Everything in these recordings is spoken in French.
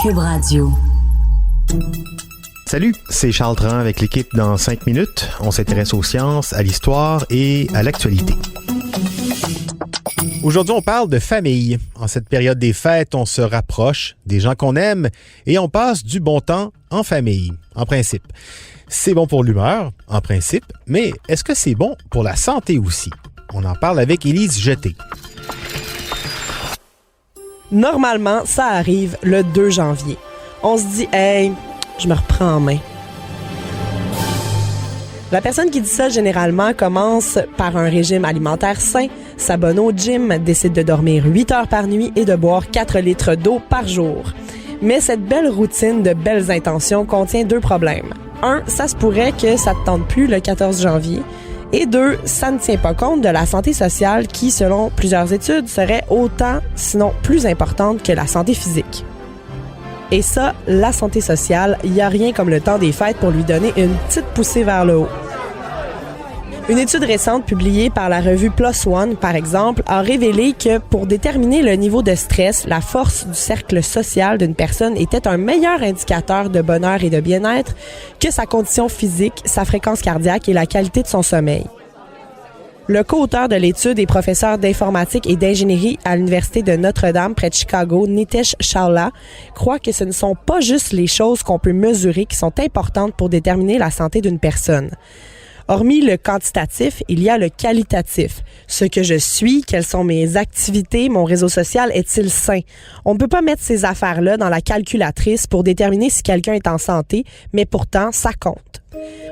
Cube Radio. Salut, c'est Charles Tran avec l'équipe dans 5 minutes. On s'intéresse aux sciences, à l'histoire et à l'actualité. Aujourd'hui, on parle de famille. En cette période des fêtes, on se rapproche des gens qu'on aime et on passe du bon temps en famille, en principe. C'est bon pour l'humeur, en principe, mais est-ce que c'est bon pour la santé aussi? On en parle avec Élise Jeté. Normalement, ça arrive le 2 janvier. On se dit « Hey, je me reprends en main ». La personne qui dit ça, généralement, commence par un régime alimentaire sain, s'abonne au gym, décide de dormir 8 heures par nuit et de boire 4 litres d'eau par jour. Mais cette belle routine de belles intentions contient 2 problèmes. 1, ça se pourrait que ça te tente plus le 14 janvier. Et 2, ça ne tient pas compte de la santé sociale qui, selon plusieurs études, serait autant, sinon plus importante que la santé physique. Et ça, la santé sociale, il n'y a rien comme le temps des fêtes pour lui donner une petite poussée vers le haut. Une étude récente publiée par la revue PLOS ONE, par exemple, a révélé que pour déterminer le niveau de stress, la force du cercle social d'une personne était un meilleur indicateur de bonheur et de bien-être que sa condition physique, sa fréquence cardiaque et la qualité de son sommeil. Le co-auteur de l'étude et professeur d'informatique et d'ingénierie à l'Université de Notre-Dame près de Chicago, Nitesh Chawla, croit que ce ne sont pas juste les choses qu'on peut mesurer qui sont importantes pour déterminer la santé d'une personne. Hormis le quantitatif, il y a le qualitatif. Ce que je suis, quelles sont mes activités, mon réseau social est-il sain? On ne peut pas mettre ces affaires-là dans la calculatrice pour déterminer si quelqu'un est en santé, mais pourtant, ça compte.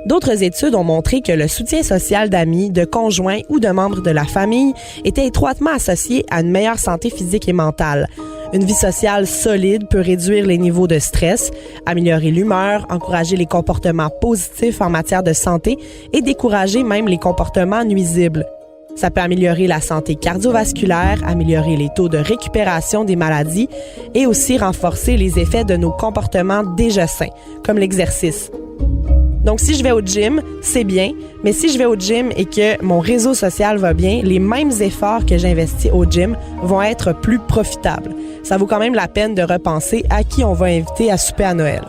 D'autres études ont montré que le soutien social d'amis, de conjoints ou de membres de la famille était étroitement associé à une meilleure santé physique et mentale. Une vie sociale solide peut réduire les niveaux de stress, améliorer l'humeur, encourager les comportements positifs en matière de santé et décourager même les comportements nuisibles. Ça peut améliorer la santé cardiovasculaire, améliorer les taux de récupération des maladies et aussi renforcer les effets de nos comportements déjà sains, comme l'exercice. Donc, si je vais au gym, c'est bien, mais si je vais au gym et que mon réseau social va bien, les mêmes efforts que j'investis au gym vont être plus profitables. Ça vaut quand même la peine de repenser à qui on va inviter à souper à Noël.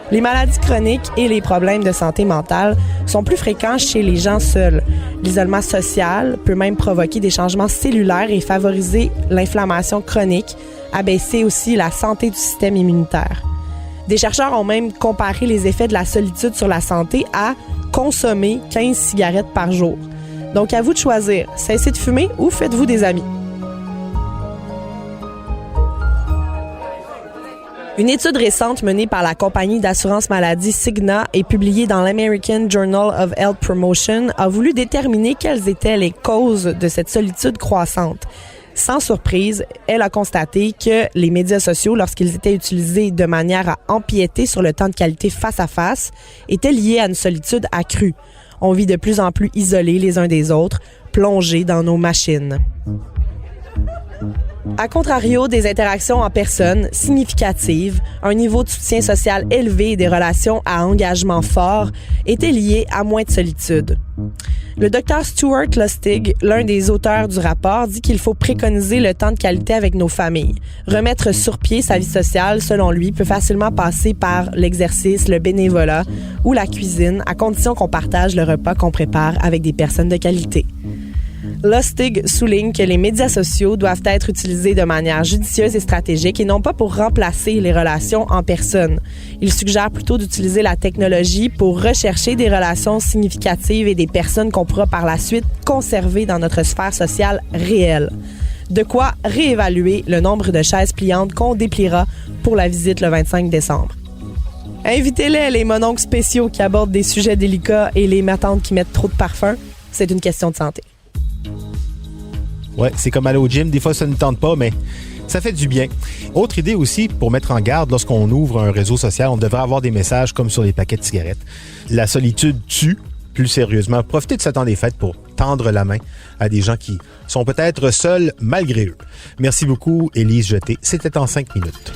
Les maladies chroniques et les problèmes de santé mentale sont plus fréquents chez les gens seuls. L'isolement social peut même provoquer des changements cellulaires et favoriser l'inflammation chronique, abaisser aussi la santé du système immunitaire. Des chercheurs ont même comparé les effets de la solitude sur la santé à consommer 15 cigarettes par jour. Donc, à vous de choisir. Cessez de fumer ou faites-vous des amis. Une étude récente menée par la compagnie d'assurance maladie Cigna et publiée dans l'American Journal of Health Promotion a voulu déterminer quelles étaient les causes de cette solitude croissante. Sans surprise, elle a constaté que les médias sociaux, lorsqu'ils étaient utilisés de manière à empiéter sur le temps de qualité face à face, étaient liés à une solitude accrue. On vit de plus en plus isolés les uns des autres, plongés dans nos machines. À contrario, des interactions en personne significatives, un niveau de soutien social élevé et des relations à engagement fort étaient liés à moins de solitude. Le Dr Stuart Lustig, l'un des auteurs du rapport, dit qu'il faut préconiser le temps de qualité avec nos familles. Remettre sur pied sa vie sociale, selon lui, peut facilement passer par l'exercice, le bénévolat ou la cuisine, à condition qu'on partage le repas qu'on prépare avec des personnes de qualité. Lustig souligne que les médias sociaux doivent être utilisés de manière judicieuse et stratégique et non pas pour remplacer les relations en personne. Il suggère plutôt d'utiliser la technologie pour rechercher des relations significatives et des personnes qu'on pourra par la suite conserver dans notre sphère sociale réelle. De quoi réévaluer le nombre de chaises pliantes qu'on dépliera pour la visite le 25 décembre. Invitez-les, les mononcles spéciaux qui abordent des sujets délicats et les matantes qui mettent trop de parfum. C'est une question de santé. Ouais, c'est comme aller au gym. Des fois, ça ne tente pas, mais ça fait du bien. Autre idée aussi, pour mettre en garde, lorsqu'on ouvre un réseau social, on devrait avoir des messages comme sur les paquets de cigarettes. La solitude tue. Plus sérieusement, profitez de ce temps des fêtes pour tendre la main à des gens qui sont peut-être seuls malgré eux. Merci beaucoup, Élise Jeté. C'était en 5 minutes.